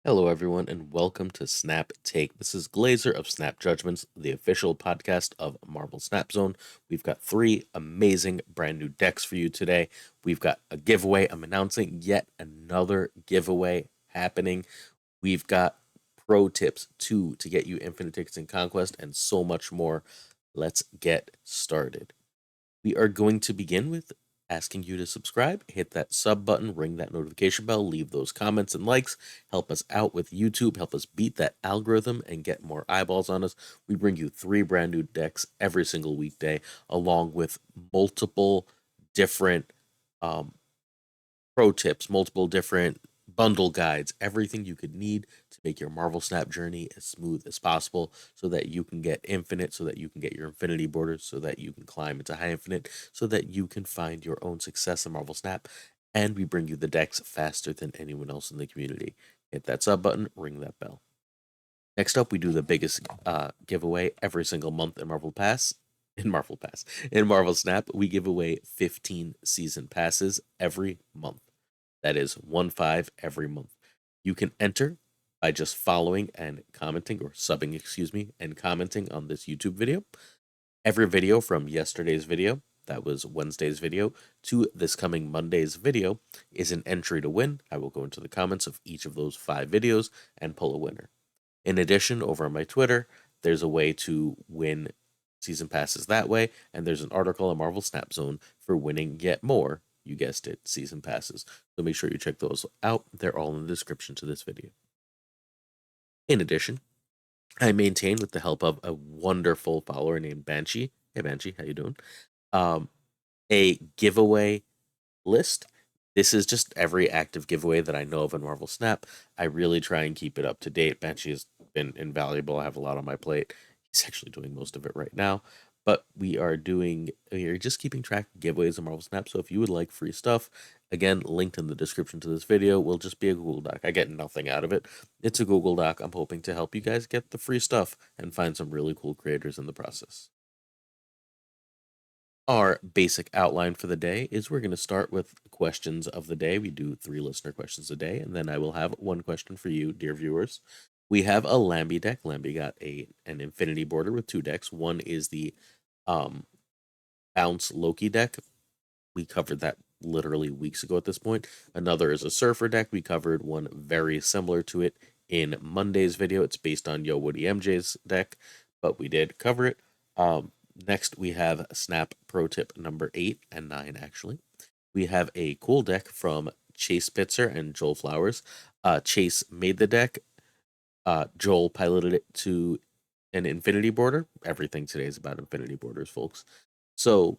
Hello, everyone, and welcome to Snap Take. This is Glazer of Snap Judgments, the official podcast of Marvel Snap Zone. We've got three amazing brand new decks for you today. We've got a giveaway. I'm announcing yet another giveaway happening. We've got pro tips to get you infinite tickets in Conquest and so much more. Let's get started. We are going to begin with asking you to subscribe, hit that sub button, ring that notification bell, leave those comments and likes, help us out with YouTube, help us beat that algorithm and get more eyeballs on us. We bring you three brand new decks every single weekday, along with multiple different um, pro tips, multiple different bundle guides, everything you could need to make your Marvel Snap journey as smooth as possible so that you can get infinite, so that you can get your infinity borders, so that you can climb into high infinite, so that you can find your own success in Marvel Snap. And we bring you the decks faster than anyone else in the community. Hit that sub button, ring that bell. Next up, we do the biggest giveaway every single month in Marvel Pass. In Marvel Snap, we give away 15 season passes every month. That is 1-5 every month. You can enter by just following and commenting, or subbing, excuse me, and commenting on this YouTube video. Every video from yesterday's video, that was Wednesday's video, to this coming Monday's video is an entry to win. I will go into the comments of each of those 5 videos and pull a winner. In addition, over on my Twitter, there's a way to win season passes that way, and there's an article on Marvel Snap Zone for winning yet more, you guessed it, season passes. So make sure you check those out. They're all in the description to this video. In addition, I maintain, with the help of a wonderful follower named Banshee. Hey Banshee, how you doing? Um, a giveaway list. This is just every active giveaway that I know of in Marvel Snap. I really try and keep it up to date. Banshee has been invaluable. I have a lot on my plate. He's actually doing most of it right now. But we are just keeping track of giveaways in Marvel Snap. So if you would like free stuff, again, linked in the description to this video, will just be a Google Doc. I get nothing out of it. It's a Google Doc. I'm hoping to help you guys get the free stuff and find some really cool creators in the process. Our basic outline for the day is we're going to start with questions of the day. We do 3 listener questions a day, and then I will have one question for you, dear viewers. We have a Lamby deck. Lamby got an infinity border with 2 decks. One is the um, Bounce Loki deck. We covered that literally weeks ago at this point. Another is a Surfer deck. We covered one very similar to it in Monday's video. It's based on Yo Woody MJ's deck, but we did cover it. Next, we have Snap Pro Tip number 8 and 9, actually. We have a cool deck from Chase Pitzer and Joel Flowers. Chase made the deck. Joel piloted it to an infinity border. Everything today is about infinity borders, folks. So,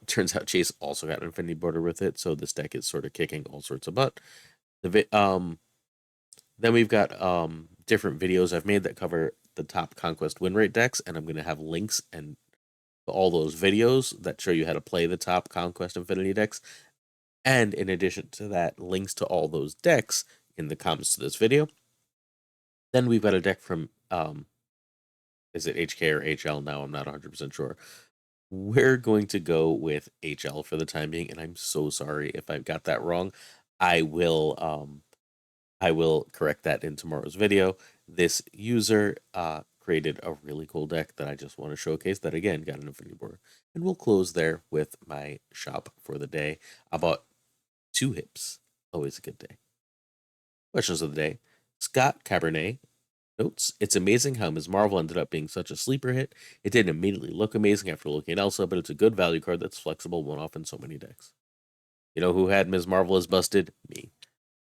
turns out Chase also got an infinity border with it, so this deck is sort of kicking all sorts of butt. Then we've got different videos I've made that cover the top Conquest win rate decks, and I'm going to have links and all those videos that show you how to play the top Conquest Infinity decks. And in addition to that, links to all those decks in the comments to this video. Then we've got a deck from, is it HK or HL now? I'm not 100% sure. We're going to go with HL for the time being, and I'm so sorry if I've got that wrong. I will correct that in tomorrow's video. This user created a really cool deck that I just want to showcase that, again, got an infinity border. And we'll close there with my shop for the day. I bought 2 hips. Always a good day. Questions of the day. Scott Cabernet notes, it's amazing how Ms. Marvel ended up being such a sleeper hit. It didn't immediately look amazing after looking at Elsa, but it's a good value card that's flexible, one-off in so many decks. You know who had Ms. Marvel as busted? Me.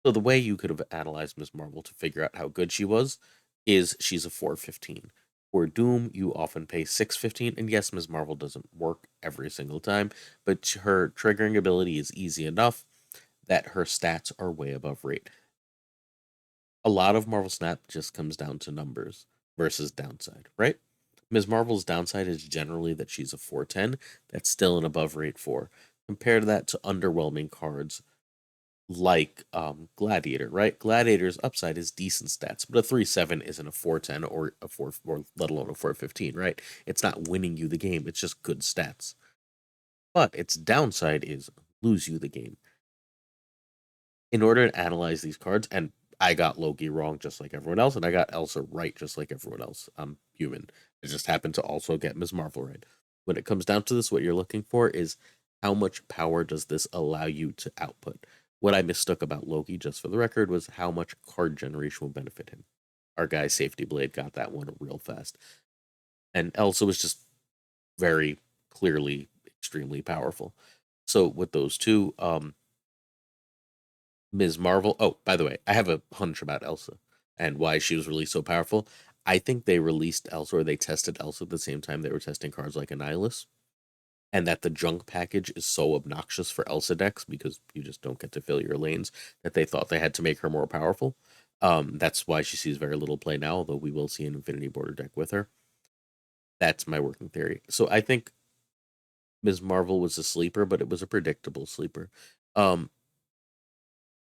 So the way you could have analyzed Ms. Marvel to figure out how good she was is she's a 4/15. For Doom, you often pay 6/15, and yes, Ms. Marvel doesn't work every single time, but her triggering ability is easy enough that her stats are way above rate. A lot of Marvel Snap just comes down to numbers versus downside, right? Ms. Marvel's downside is generally that she's a 4/10. That's still an above rate 4. Compare that to underwhelming cards like Gladiator, right? Gladiator's upside is decent stats, but a 3/7 isn't a 4/10 or a 4, or let alone a 4/15, right? It's not winning you the game, it's just good stats. But its downside is lose you the game. In order to analyze these cards, and I got Loki wrong just like everyone else, and I got Elsa right just like everyone else. I'm human. I just happened to also get Ms. Marvel right. When it comes down to this, what you're looking for is how much power does this allow you to output? What I mistook about Loki, just for the record, was how much card generation will benefit him. Our guy Safety Blade got that one real fast. And Elsa was just very clearly extremely powerful. So with those two, Ms. Marvel. Oh, by the way, I have a hunch about Elsa and why she was really so powerful. I think they released Elsa, or they tested Elsa at the same time they were testing cards like Annihilus, and that the junk package is so obnoxious for Elsa decks because you just don't get to fill your lanes, that they thought they had to make her more powerful. That's why she sees very little play now, although we will see an Infinity Border deck with her. That's my working theory. So I think Ms. Marvel was a sleeper, but it was a predictable sleeper. Um,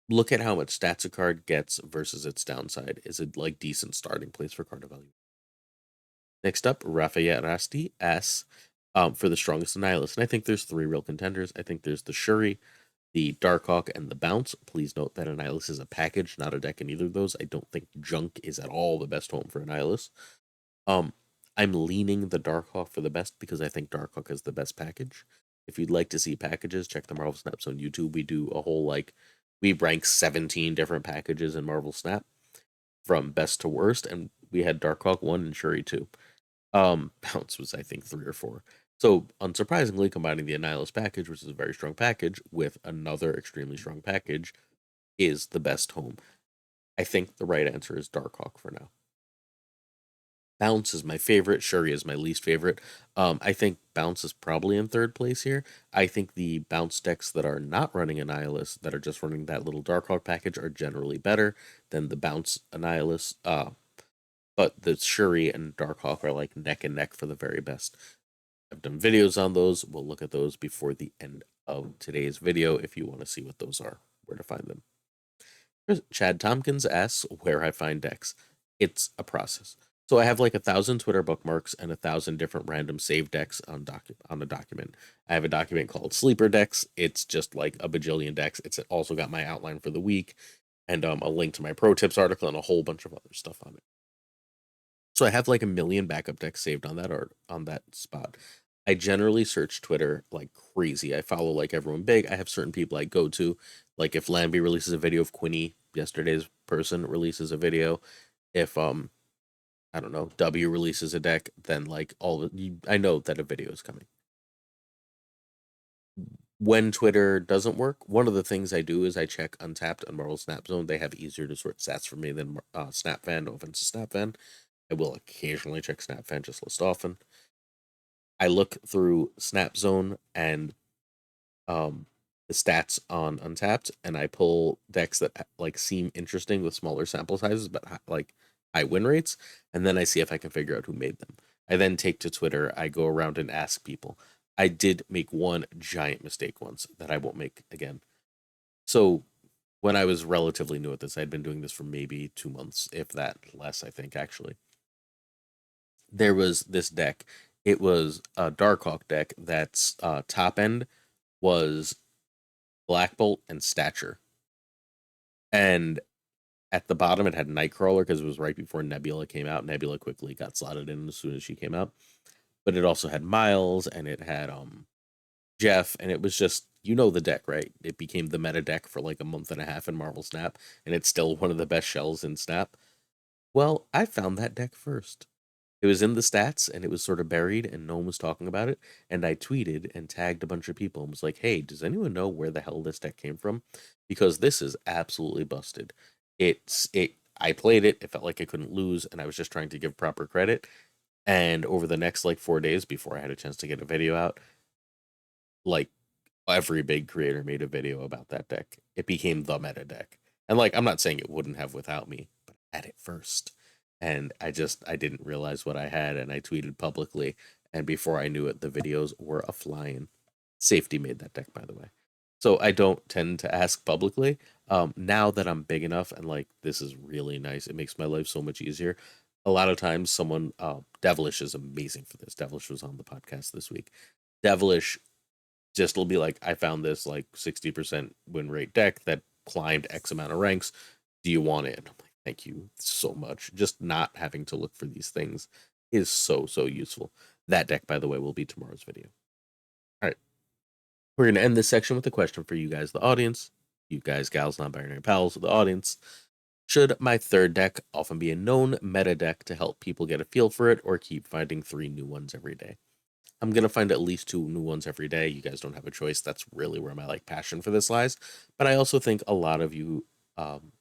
Look at how much stats a card gets versus its downside. Is it like decent starting place for card value? Next up, Raphael Rasti asks for the strongest Annihilus. And I think there's three real contenders. I think there's the Shuri, the Darkhawk, and the Bounce. Please note that Annihilus is a package, not a deck in either of those. I don't think Junk is at all the best home for Annihilus. Um, I'm leaning the Darkhawk for the best because I think Darkhawk is the best package. If you'd like to see packages, check the Marvel Snaps on YouTube. We do a whole we rank 17 different packages in Marvel Snap from best to worst, and we had Darkhawk 1 and Shuri 2. Bounce was I think 3 or 4. So unsurprisingly, combining the Annihilus package, which is a very strong package, with another extremely strong package is the best home. I think the right answer is Darkhawk for now. Bounce is my favorite. Shuri is my least favorite. I think Bounce is probably in third place here. I think the Bounce decks that are not running Annihilus, that are just running that little Darkhawk package, are generally better than the Bounce Annihilus. But the Shuri and Darkhawk are like neck and neck for the very best. I've done videos on those. We'll look at those before the end of today's video if you want to see what those are, where to find them. Chad Tompkins asks where I find decks. It's a process. So I have like 1,000 Twitter bookmarks and 1,000 different random save decks on a document. I have a document called Sleeper Decks. It's just like a bajillion decks. It's also got my outline for the week and a link to my pro tips article and a whole bunch of other stuff on it. So I have like a million backup decks saved on that art on that spot. I generally search Twitter like crazy. I follow like everyone big. I have certain people I go to. Like if Lamby releases a video of Quinny, yesterday's person releases a video. If I don't know, W releases a deck, then like I know that a video is coming. When Twitter doesn't work, one of the things I do is I check Untapped and Marvel Snap Zone. They have easier to sort stats for me than SnapFan. No offense to SnapFan. I will occasionally check SnapFan, just less often. I look through Snap Zone and the stats on Untapped, and I pull decks that like seem interesting with smaller sample sizes, but like high win rates, and then I see if I can figure out who made them. I then take to Twitter. I go around and ask people. I did make one giant mistake once that I won't make again. So when I was relatively new at this, I'd been doing this for maybe 2 months, if that less, I think actually. There was this deck. It was a Darkhawk deck that's top end was Black Bolt and Stature. And at the bottom, it had Nightcrawler because it was right before Nebula came out. Nebula quickly got slotted in as soon as she came out. But it also had Miles and it had Jeff, and it was just, you know, the deck, right? It became the meta deck for like a month and a half in Marvel Snap, and it's still one of the best shells in Snap. Well, I found that deck first. It was in the stats and it was sort of buried and no one was talking about it. And I tweeted and tagged a bunch of people and was like, hey, does anyone know where the hell this deck came from? Because this is absolutely busted. I played it, it felt like I couldn't lose, and I was just trying to give proper credit. And over the next like 4 days before I had a chance to get a video out, like every big creator made a video about that deck. It became the meta deck. And like I'm not saying it wouldn't have without me, but I had it first. And I didn't realize what I had, and I tweeted publicly, and before I knew it, the videos were a flying. Safety made that deck, by the way. So I don't tend to ask publicly. Now that I'm big enough and like this is really nice, it makes my life so much easier. A lot of times someone Devilish is amazing for this. Devilish was on the podcast this week. Devilish just will be like, I found this like 60% win rate deck that climbed X amount of ranks. Do you want it? And I'm like, thank you so much. Just not having to look for these things is so, so useful. That deck, by the way, will be tomorrow's video. All right. We're going to end this section with a question for you guys, the audience. You guys, gals, non-binary pals, the audience. Should my third deck often be a known meta deck to help people get a feel for it, or keep finding 3 new ones every day? I'm going to find at least 2 new ones every day. You guys don't have a choice. That's really where my passion for this lies. But I also think a lot of you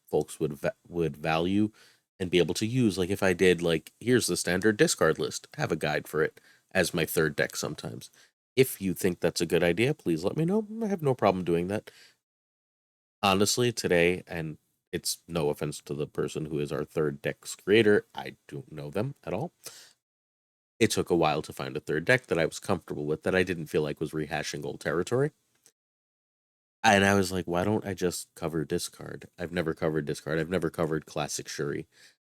folks would value and be able to use, like if I did here's the standard discard list, have a guide for it as my third deck sometimes. If you think that's a good idea, please let me know. I have no problem doing that. Honestly, today, and it's no offense to the person who is our third deck's creator, I don't know them at all. It took a while to find a third deck that I was comfortable with, that I didn't feel like was rehashing old territory. And I was like, why don't I just cover discard? I've never covered discard. I've never covered classic Shuri.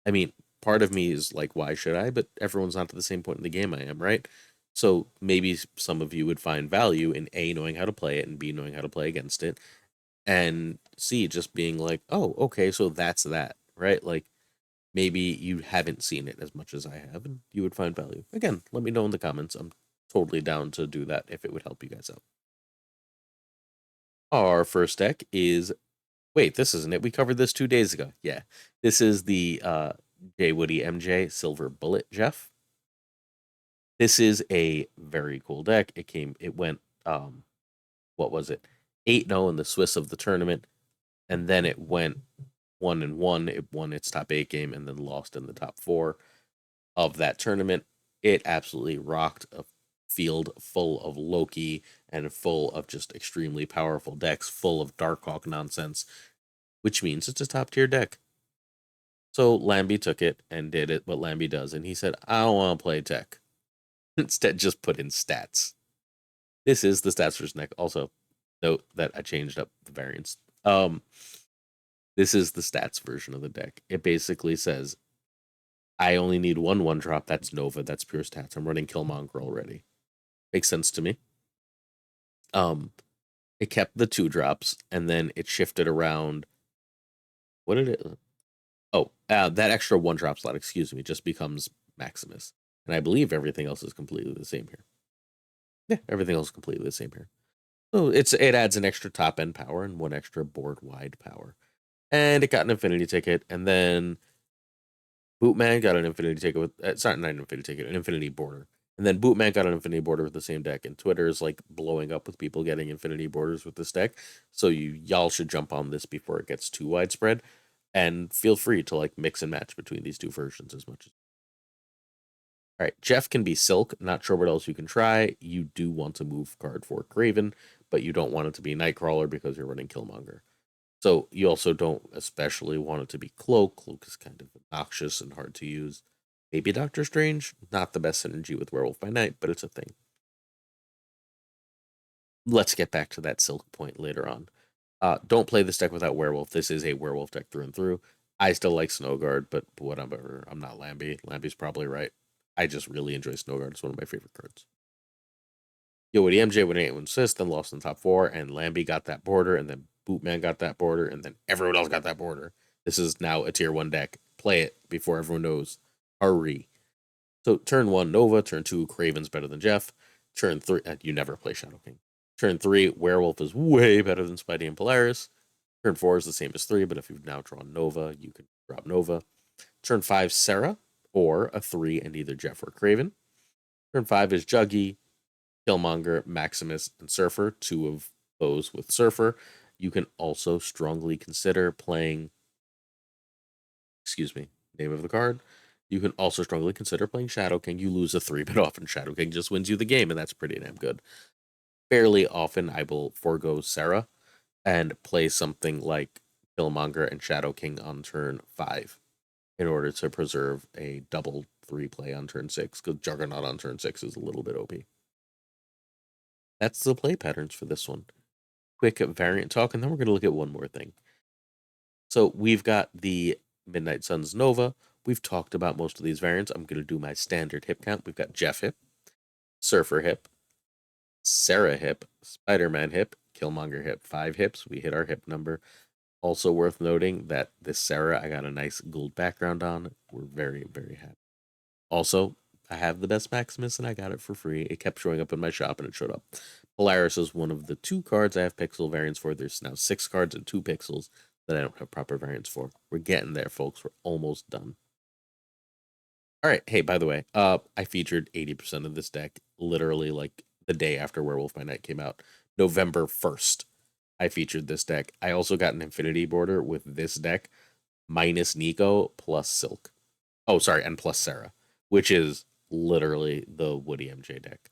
I mean, part of me is like, why should I? But everyone's not at the same point in the game I am, right? So maybe some of you would find value in A, knowing how to play it, and B, knowing how to play against it, and C, just being like, oh, okay, so that's that, right? Like, maybe you haven't seen it as much as I have, and you would find value. Again, let me know in the comments. I'm totally down to do that if it would help you guys out. Our first deck is, wait, this isn't it. We covered this 2 days ago. Yeah, this is the J Woody MJ Silver Bullet Jeff. This is a very cool deck. It went what was it? 8-0 in the Swiss of the tournament, and then it went 1-1. It won its top 8 game and then lost in the top 4 of that tournament. It absolutely rocked a field full of Loki and full of just extremely powerful decks, full of Darkhawk nonsense, which means it's a top tier deck. So Lamby took it and did it what Lamby does, and he said, I don't want to play tech. Instead, just put in stats. This is the stats version deck. Also, note that I changed up the variants. This is the stats version of the deck. It basically says, I only need one drop. That's Nova. That's pure stats. I'm running Killmonger already. Makes sense to me. It kept the 2 drops, and then it shifted around. What did it? Oh, that extra 1 drop slot, excuse me, just becomes Maximus. And I believe everything else is completely the same here. Yeah, everything else is completely the same here. So it adds an extra top end power and 1 extra board wide power. And it got an infinity ticket, and then Bootman got an infinity ticket with sorry, not an infinity ticket, an infinity border. And then Bootman got an infinity border with the same deck, and Twitter is blowing up with people getting infinity borders with this deck. So y'all should jump on this before it gets too widespread, and feel free to mix and match between these 2 versions as much as. All right, Jeff can be Silk. Not sure what else you can try. You do want to move card for Craven, but you don't want it to be Nightcrawler because you're running Killmonger. So you also don't especially want it to be Cloak. Cloak is kind of obnoxious and hard to use. Maybe Doctor Strange, not the best synergy with Werewolf by Night, but it's a thing. Let's get back to that Silk point later on. Don't play this deck without Werewolf. This is a Werewolf deck through and through. I still like Snowguard, but whatever. I'm not Lamby. Lamby's probably right. I just really enjoy Snowguard. It's one of my favorite cards. Yo, with MJ with 8 assists, then lost in the top 4, and Lamby got that border, and then Bootman got that border, and then everyone else got that border. This is now a tier 1 deck. Play it before everyone knows. Hurry. So turn 1, Nova. Turn 2, Craven's better than Jeff. Turn 3, you never play Shadow King. Turn 3, Werewolf is way better than Spidey and Polaris. Turn 4 is the same as 3, but if you've now drawn Nova, you can drop Nova. Turn 5, Sarah, or a 3 and either Jeff or Craven. Turn 5 is Juggy, Killmonger, Maximus, and Surfer, 2 of those with Surfer. You can also strongly consider playing, excuse me, name of the card. You can also strongly consider playing Shadow King. You lose a 3, but often Shadow King just wins you the game, and that's pretty damn good. Fairly often, I will forego Sarah and play something like Killmonger and Shadow King on turn 5 in order to preserve a double 3 play on turn 6, because Juggernaut on turn 6 is a little bit OP. That's the play patterns for this one. Quick variant talk, and then we're going to look at one more thing. So we've got the Midnight Suns Nova. We've talked about most of these variants. I'm going to do my standard hip count. We've got Jeff hip, Surfer hip, Sarah hip, Spider-Man hip, Killmonger hip. 5 hips. We hit our hip number. Also worth noting that this Sarah, I got a nice gold background on. We're very, very happy. Also, I have the best Maximus and I got it for free. It kept showing up in my shop and it showed up. Polaris is one of the 2 cards I have pixel variants for. There's now 6 cards and 2 pixels that I don't have proper variants for. We're getting there, folks. We're almost done. All right. Hey, by the way, I featured 80% of this deck literally like the day after Werewolf by Night came out, November 1st. I featured this deck. I also got an Infinity border with this deck minus Nico plus Silk. Oh, sorry, and plus Sarah, which is literally the Woody MJ deck.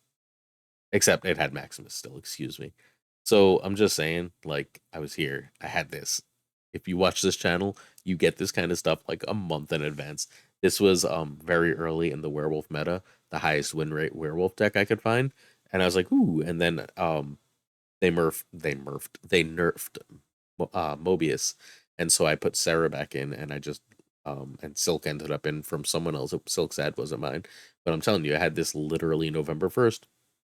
Except it had Maximus still, excuse me. So I'm just saying, like, I was here. I had this. If you watch this channel, you get this kind of stuff like a month in advance. This was very early in the werewolf meta, the highest win rate werewolf deck I could find. And I was like, ooh, and then they nerfed Mobius. And so I put Sarah back in and I just and Silk ended up in from someone else. Silk's ad wasn't mine. But I'm telling you, I had this literally November 1st.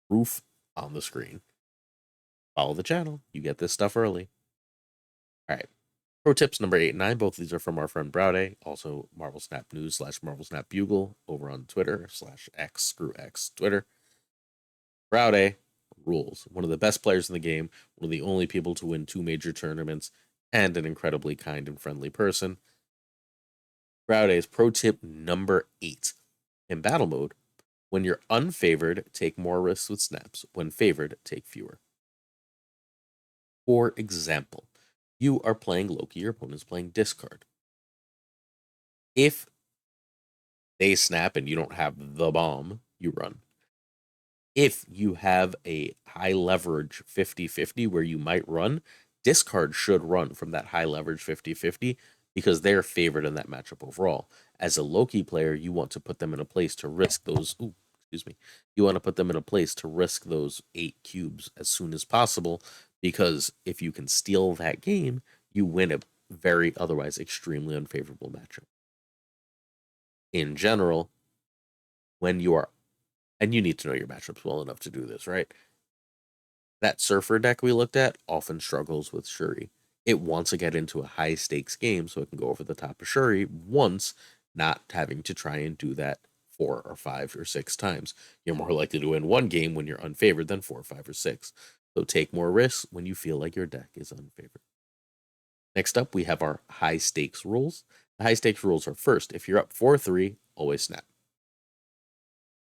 Proof on the screen. Follow the channel. You get this stuff early. All right. Pro tips number 8 and 9. Both of these are from our friend Browday. Also, Marvel Snap News / Marvel Snap Bugle over on Twitter / X, screw X, Twitter. Browday rules. One of the best players in the game. One of the only people to win 2 major tournaments. And an incredibly kind and friendly person. Browday's pro tip number 8. In battle mode, when you're unfavored, take more risks with snaps. When favored, take fewer. For example, you are playing Loki, your opponent's playing discard. If they snap and you don't have the bomb, you run. If you have a high leverage 50-50 where you might run, discard should run from that high leverage 50-50 because they're favored in that matchup overall. As a Loki player, you want to put them in a place to risk those. You want to put them in a place to risk those 8 cubes as soon as possible because if you can steal that game, you win a very otherwise extremely unfavorable matchup. In general, when you are, and you need to know your matchups well enough to do this, right? That Surfer deck we looked at often struggles with Shuri. It wants to get into a high stakes game so it can go over the top of Shuri once, not having to try and do that 4 or 5 or 6 times. You're more likely to win one game when you're unfavored than 4, 5, or 6. So take more risks when you feel like your deck is unfavored. Next up, we have our high stakes rules. The high stakes rules are first, if you're up 4-3, always snap.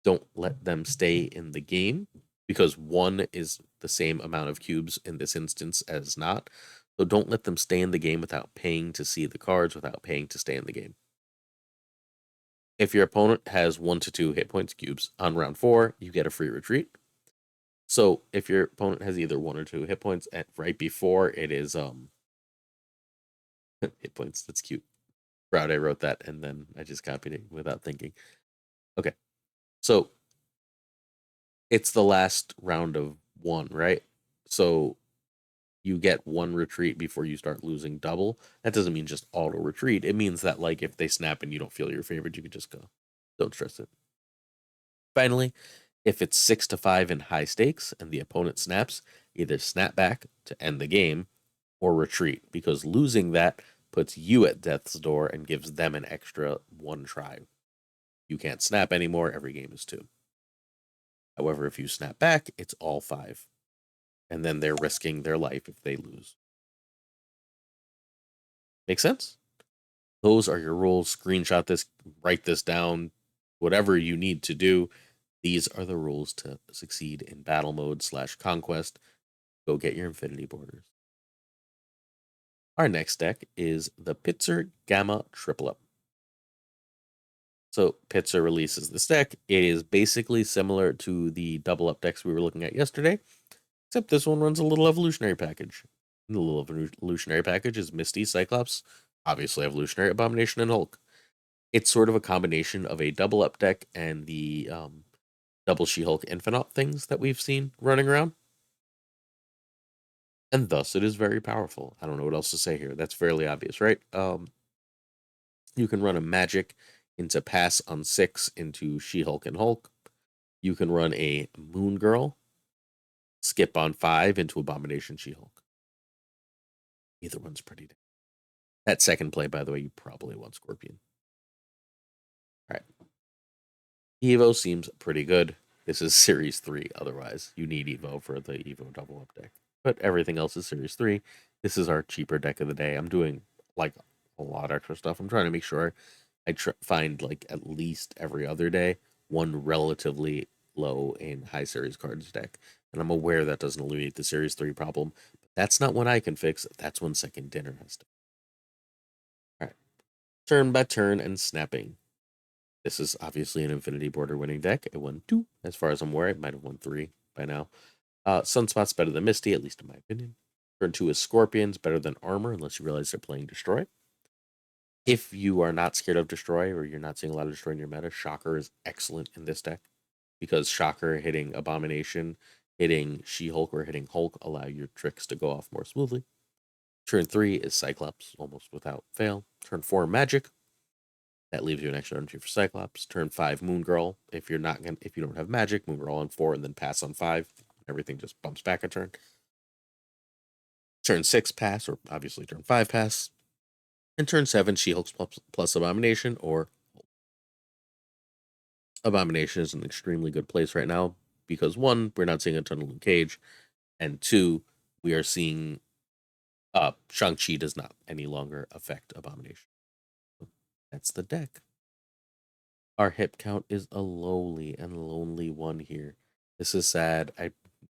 Don't let them stay in the game because 1 is the same amount of cubes in this instance as not. So don't let them stay in the game without paying to see the cards, without paying to stay in the game. If your opponent has 1 to 2 hit points cubes on round 4, you get a free retreat. So if your opponent has either 1 or 2 hit points at right before it is hit points, that's cute. Browday wrote that and then I just copied it without thinking. Okay. So it's the last round of 1, right? So you get 1 retreat before you start losing double. That doesn't mean just auto retreat. It means that like if they snap and you don't feel your favorite, you can just go. Don't stress it. Finally, if it's 6-5 in high stakes and the opponent snaps, either snap back to end the game or retreat because losing that puts you at death's door and gives them an extra 1 try. You can't snap anymore. Every game is 2. However, if you snap back, it's all 5. And then they're risking their life if they lose. Make sense? Those are your rules. Screenshot this, write this down, whatever you need to do. These are the rules to succeed in battle mode / conquest. Go get your infinity borders. Our next deck is the Pitzer Gamma Triple Up. So Pitzer releases this deck. It is basically similar to the double up decks we were looking at yesterday, except this one runs a little evolutionary package. The little evolutionary package is Misty, Cyclops, obviously Evolutionary, Abomination, and Hulk. It's sort of a combination of a double up deck and the double She-Hulk Infinite things that we've seen running around. And thus it is very powerful. I don't know what else to say here. That's fairly obvious, right? You can run a magic into pass on 6 into She-Hulk and Hulk. You can run a Moon Girl, skip on 5 into Abomination She-Hulk. Either one's pretty That second play, by the way, you probably want Scorpion. All right. Evo seems pretty good. This is Series 3, otherwise. You need Evo for the Evo double up deck. But everything else is Series 3. This is our cheaper deck of the day. I'm doing like a lot of extra stuff. I'm trying to make sure I find like at least every other day one relatively low and high series cards deck. And I'm aware that doesn't alleviate the Series 3 problem. But that's not one I can fix. That's one Second Dinner has to. All right. Turn by turn and snapping. This is obviously an Infinity Border winning deck. It won 2, as far as I'm aware. It might have won 3 by now. Sunspot's better than Misty, at least in my opinion. Turn 2 is Scorpions, better than Armor, unless you realize they're playing Destroy. If you are not scared of Destroy, or you're not seeing a lot of Destroy in your meta, Shocker is excellent in this deck. Because Shocker hitting Abomination, hitting She-Hulk, or hitting Hulk allow your tricks to go off more smoothly. Turn 3 is Cyclops, almost without fail. Turn 4, Magic. That leaves you an extra energy for Cyclops. Turn 5, Moon Girl. If you don't have Magic, Moon Girl on 4 and then pass on 5. Everything just bumps back a turn. Turn 6, Pass, or obviously turn 5, Pass. And turn 7, She-Hulk plus Abomination, or Abomination is an extremely good place right now because 1, we're not seeing a ton of Luke Cage, and 2, we are seeing Shang-Chi does not any longer affect Abomination. That's the deck. Our hip count is a lowly and lonely 1 here. This is sad. It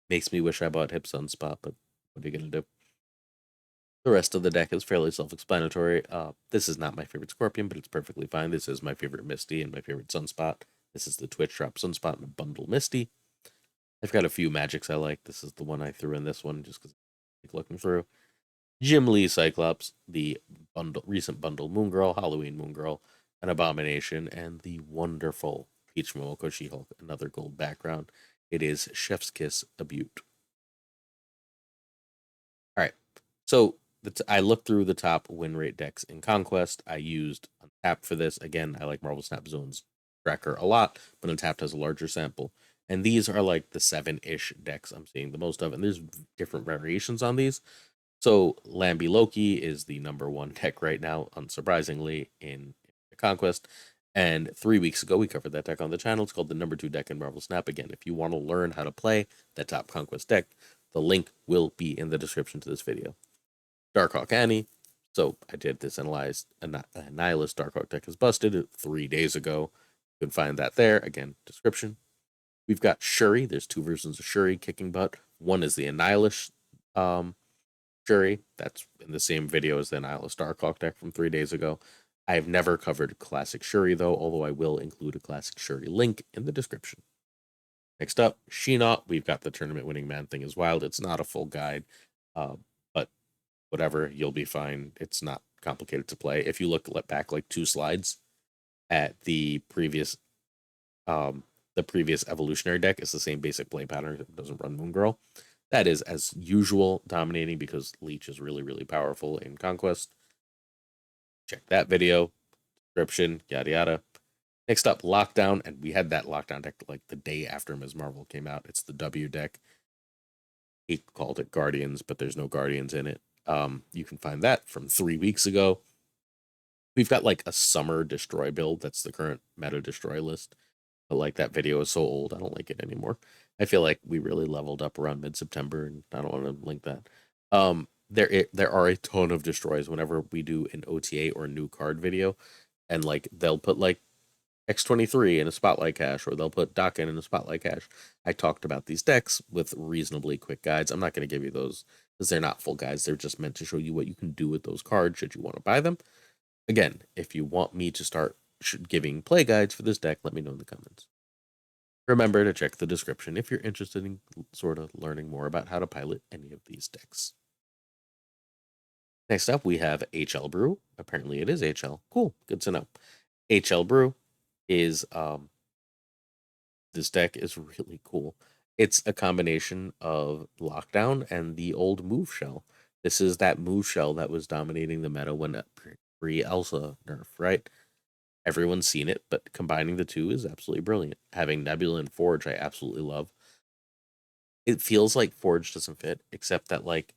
makes me wish I bought Hip Sunspot, but what are you going to do? The rest of the deck is fairly self-explanatory. This is not my favorite Scorpion, but it's perfectly fine. This is my favorite Misty and my favorite Sunspot. This is the Twitch drop Sunspot and a bundle Misty. I've got a few magics I like. This is the one I threw in this one just because I like looking through. Jim Lee Cyclops, the recent bundle Moon Girl, Halloween Moon Girl, an Abomination, and the wonderful Peach Momoko She-Hulk, another gold background. It is Chef's Kiss, a beaut. All right, so I looked through the top win rate decks in Conquest. I used Untap for this. Again, I like Marvel Snap Zone's tracker a lot, but Untapped has a larger sample. And these are like the 7-ish decks I'm seeing the most of, and there's different variations on these. So Lamby Loki is the #1 deck right now, unsurprisingly, in Conquest. And 3 weeks ago, we covered that deck on the channel. It's called the #2 deck in Marvel Snap. Again, if you want to learn how to play that top Conquest deck, the link will be in the description to this video. Darkhawk Annie. So I did this Annihilus Darkhawk deck is busted 3 days ago. You can find that there. Again, description. We've got Shuri. There's 2 versions of Shuri kicking butt. One is the Annihilus Shuri. That's in the same video as the Annihilus Darkhawk deck from 3 days ago. I have never covered Classic Shuri, though, although I will include a Classic Shuri link in the description. Next up, Sheena. We've got the Tournament Winning Man thing is wild. It's not a full guide, but whatever, you'll be fine. It's not complicated to play. If you look back like 2 slides at the previous Evolutionary deck, it's the same basic play pattern. It doesn't run Moon Girl. That is, as usual, dominating because Leech is really, really powerful in Conquest. Check that video, description, yada yada. Next up, Lockdown, and we had that Lockdown deck like the day after Ms. Marvel came out. It's the W deck. He called it Guardians, but there's no Guardians in it. You can find that from 3 weeks ago. We've got like a summer Destroy build. That's the current meta Destroy list. But like that video is so old, I don't like it anymore. I feel like we really leveled up around mid-September, and I don't want to link that. There are a ton of destroys whenever we do an OTA or a new card video, and like they'll put like X23 in a spotlight cache, or they'll put Dokken in a spotlight cache. I talked about these decks with reasonably quick guides. I'm not going to give you those because they're not full guides. They're just meant to show you what you can do with those cards should you want to buy them. Again, if you want me to start giving play guides for this deck, let me know in the comments. Remember to check the description if you're interested in sort of learning more about how to pilot any of these decks. Next up, we have HL Brew. Apparently it is HL. Cool, good to know. HL Brew is, this deck is really cool. It's a combination of Lockdown and the old Move Shell. This is that Move Shell that was dominating the meta when pre-Elsa nerf, right? Everyone's seen it, but combining the two is absolutely brilliant. Having Nebula and Forge, I absolutely love. It feels like Forge doesn't fit, except that like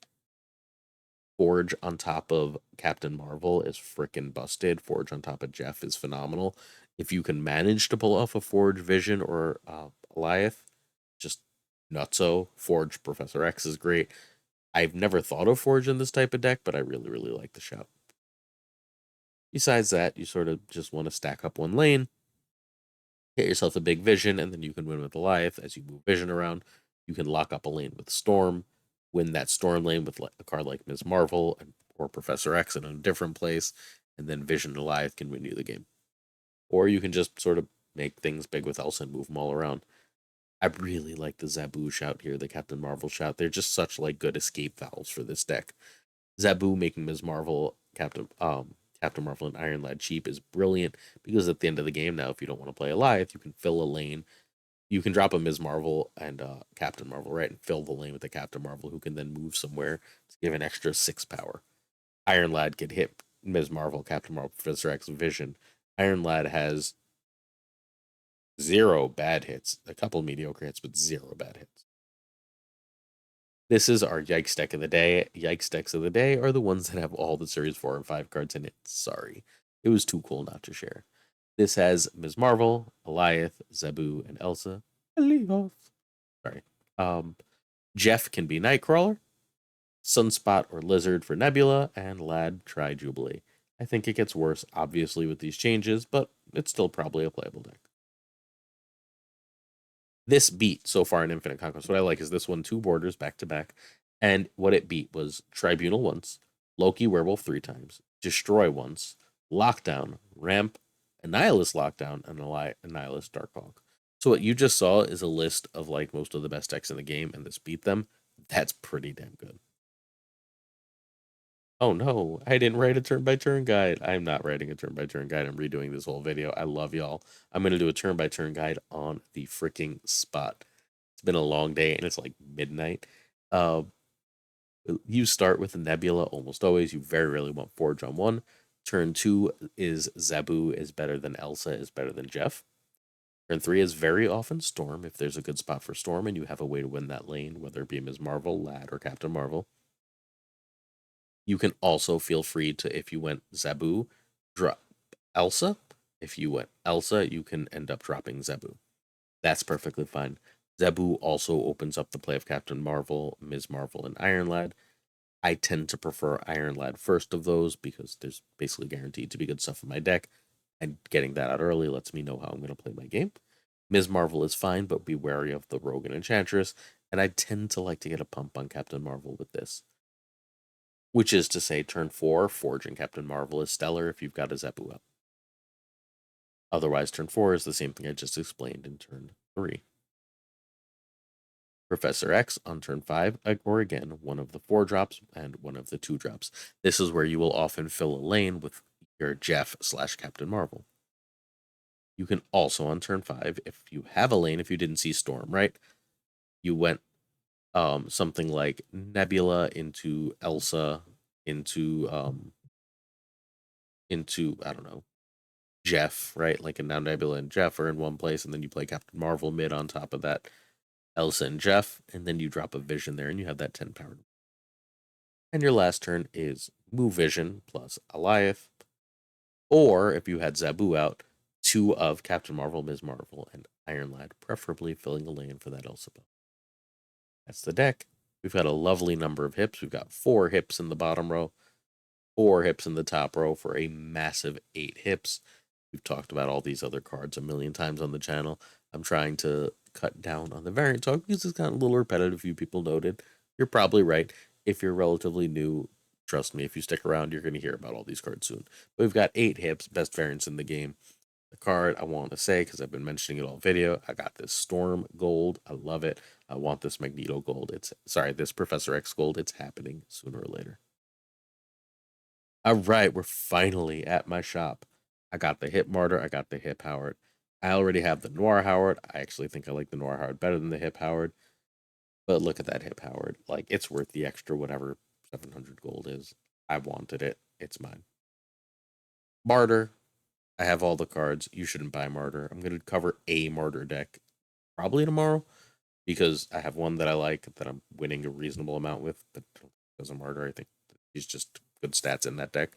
Forge on top of Captain Marvel is freaking busted. Forge on top of Jeff is phenomenal. If you can manage to pull off a Forge Vision or Goliath, just nutso. Forge Professor X is great. I've never thought of Forge in this type of deck, but I really, really like the shout. Besides that, you sort of just want to stack up one lane, hit yourself a big Vision, and then you can win with Goliath as you move Vision around. You can lock up a lane with Storm, win that Storm lane with a card like Ms. Marvel or Professor X in a different place, and then Vision Goliath can win you the game. Or you can just sort of make things big with Elsa and move them all around. I really like the Zabu shout here, the Captain Marvel shout. They're just such like good escape valves for this deck. Zabu making Ms. Marvel Captain Marvel and Iron Lad cheap is brilliant because at the end of the game now, if you don't want to play Goliath, you can fill a lane. You can drop a Ms. Marvel and Captain Marvel, right, and fill the lane with the Captain Marvel, who can then move somewhere to give an extra 6 power. Iron Lad can hit Ms. Marvel, Captain Marvel, Professor X, Vision. Iron Lad has 0 bad hits, a couple mediocre hits, but 0 bad hits. This is our Yikes deck of the day. Yikes decks of the day are the ones that have all the Series 4 and 5 cards in it. Sorry. It was too cool not to share. This has Ms. Marvel, Goliath, Zabu, and Elsa. Leave off. Sorry. Jeff can be Nightcrawler, Sunspot or Lizard for Nebula, and Lad try Jubilee. I think it gets worse, obviously, with these changes, but it's still probably a playable deck. This beat so far in Infinite Conquest, what I like is this one 2 borders back to back, and what it beat was Tribunal once, Loki Werewolf 3 times, Destroy once, Lockdown, Ramp, Annihilus Lockdown, and Annihilus Darkhawk. So what you just saw is a list of like most of the best decks in the game, and this beat them. That's pretty damn good. Oh no, I didn't write a turn-by-turn guide. I'm not writing a turn-by-turn guide. I'm redoing this whole video. I love y'all. I'm going to do a turn-by-turn guide on the freaking spot. It's been a long day, and it's like midnight. You start with a Nebula almost always. You very rarely want Forge on 1. Turn 2 is Zabu is better than Elsa is better than Jeff. Turn 3 is very often Storm, if there's a good spot for Storm, and you have a way to win that lane, whether it be Ms. Marvel, Lad, or Captain Marvel. You can also feel free to, if you went Zabu, drop Elsa. If you went Elsa, you can end up dropping Zabu. That's perfectly fine. Zabu also opens up the play of Captain Marvel, Ms. Marvel, and Iron Lad. I tend to prefer Iron Lad first of those because there's basically guaranteed to be good stuff in my deck, and getting that out early lets me know how I'm going to play my game. Ms. Marvel is fine, but be wary of the Rogue and Enchantress, and I tend to like to get a pump on Captain Marvel with this. Which is to say, turn 4, Forging Captain Marvel is stellar if you've got a Zabu up. Otherwise, turn 4 is the same thing I just explained in turn 3. Professor X on turn 5, or again, one of the 4 drops and one of the 2 drops. This is where you will often fill a lane with your Jeff / Captain Marvel. You can also on turn 5, if you have a lane, if you didn't see Storm, right? You went something like Nebula into Elsa into I don't know, Jeff, right? Like, and now Nebula and Jeff are in one place, and then you play Captain Marvel mid on top of that, Elsa and Jeff, and then you drop a Vision there, and you have that 10 power. And your last turn is move Vision plus Goliath, or if you had Zabu out, 2 of Captain Marvel, Ms. Marvel, and Iron Lad, preferably filling a lane for that Elsa buff. That's the deck. We've got a lovely number of hips. We've got 4 hips in the bottom row, 4 hips in the top row for a massive 8 hips. We've talked about all these other cards a million times on the channel. I'm trying to cut down on the variant talk because it's gotten a little repetitive. Few people noted. You're probably right. If you're relatively new, trust me, if you stick around, you're going to hear about all these cards soon. But we've got 8 hips, best variants in the game. The card I want to say, because I've been mentioning it all video, I got this Storm Gold. I love it. I want this Magneto Gold. This Professor X Gold. It's happening sooner or later. All right, we're finally at my shop. I got the Hip Martyr. I got the Hip Howard. I already have the Noir Howard. I actually think I like the Noir Howard better than the Hip Howard. But look at that Hip Howard. Like, it's worth the extra whatever 700 gold is. I wanted it. It's mine. Martyr. I have all the cards. You shouldn't buy Martyr. I'm going to cover a Martyr deck probably tomorrow because I have one that I like that I'm winning a reasonable amount with, but as a Martyr, I think He's just good stats in that deck.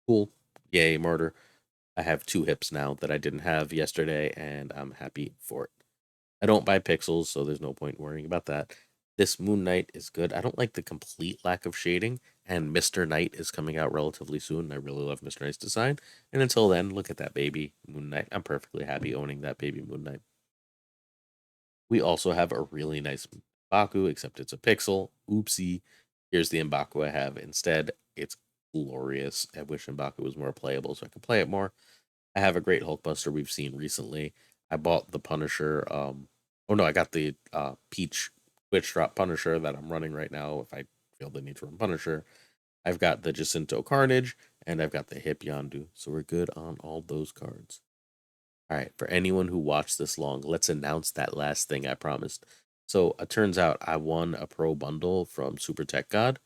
Cool. Yay, Martyr. I have 2 hips now that I didn't have yesterday, and I'm happy for it. I don't buy pixels, so there's no point worrying about that. This Moon Knight is good. I don't like the complete lack of shading, and Mr. Knight is coming out relatively soon. I really love Mr. Knight's design. And until then, look at that baby Moon Knight. I'm perfectly happy owning that baby Moon Knight. We also have a really nice Mbaku, except it's a pixel. Oopsie. Here's the Mbaku I have instead. It's glorious. I wish Mbaku was more playable so I could play it more. I have a great Hulkbuster we've seen recently. I bought the Punisher. Oh no, I got the Peach Twitch Drop Punisher that I'm running right now. If I feel the need to run Punisher, I've got the Jacinto Carnage and I've got the Hip Yondu. So we're good on all those cards. All right, for anyone who watched this long, let's announce that last thing I promised. So it turns out I won a pro bundle from Super Tech God.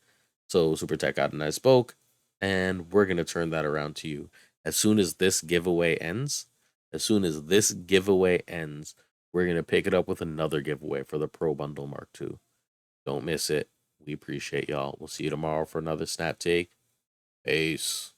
So Super Tech God and I spoke, and we're gonna turn that around to you as soon as this giveaway ends. As soon as this giveaway ends, we're gonna pick it up with another giveaway for the Pro Bundle Mark II. Don't miss it. We appreciate y'all. We'll see you tomorrow for another Snap Take. Peace.